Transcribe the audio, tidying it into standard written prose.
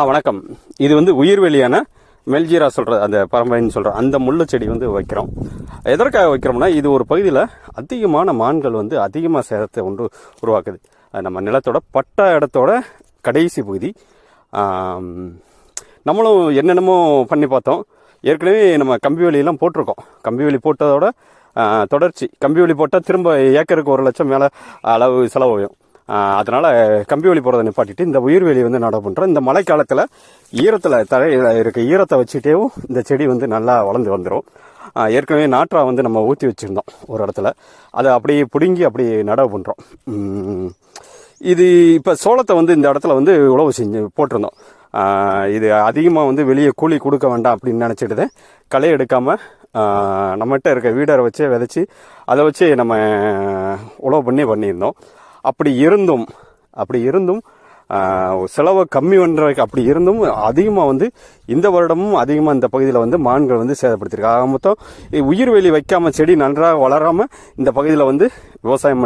வணக்கம். இது வந்து உயிர்வெளியான மெல்ஜீரா சொல்ற அந்த பரம்பரைன்னு சொல்ற அந்த முள்ளு செடி வந்து வைக்கிறோம். எதற்காக வைக்கிறோம்னா, இது ஒரு பகுதியில் அதிகமான மான்கள் வந்து அதிகமாக சேதத்தை உருவாக்குது. நம்ம நிலத்தோட பட்ட இடத்தோட கடைசி பகுதி. நம்மளும் என்னென்னமோ பண்ணி பார்த்தோம். ஏற்கனவே நம்ம கம்பி வேலியெல்லாம் போட்டிருக்கோம். கம்பி வேலி போட்டதோட தொடர்ச்சி. கம்பி வேலி போட்டால் திரும்ப ஏக்கருக்கு 1 லட்சம் மேலே அளவு செலவாகும். அதனால் கம்பி வேலி போகிறத நிப்பாட்டிட்டு இந்த உயிர்வேலி வந்து நடவு பண்ணுறோம். இந்த மழை காலத்தில் ஈரத்தில் தரையில் இருக்க ஈரத்தை வச்சுட்டேவும் இந்த செடி வந்து நல்லா வளர்ந்து வந்துடும். ஏற்கனவே நாற்றா வந்து நம்ம ஊற்றி வச்சுருந்தோம் ஒரு இடத்துல. அதை அப்படியே பிடுங்கி அப்படி நடவு பண்ணுறோம். இது இப்போ சோளத்தை வந்து இந்த இடத்துல வந்து உழவு செஞ்சு போட்டிருந்தோம். இது அதிகமாக வந்து வெளியே கூலி கொடுக்க வேண்டாம் அப்படின்னு நினச்சிட்டு களை எடுக்காமல் நம்மகிட்ட இருக்க வீடரை வச்சே விதைச்சி அதை வச்சு நம்ம உழவு பண்ணியிருந்தோம். அப்படி இருந்தும் செலவை கம்மி பண்ணுறதுக்கு அப்படி இருந்தும் அதிகமாக வந்து இந்த வருடமும் அதிகமாக இந்த பகுதியில் வந்து மான்கள் வந்து சேதப்படுத்தியிருக்கு. ஆக மொத்தம் உயிர்வேலி வைக்காமல் செடி நன்றாக வளராமல் இந்த பகுதியில் வந்து விவசாயம்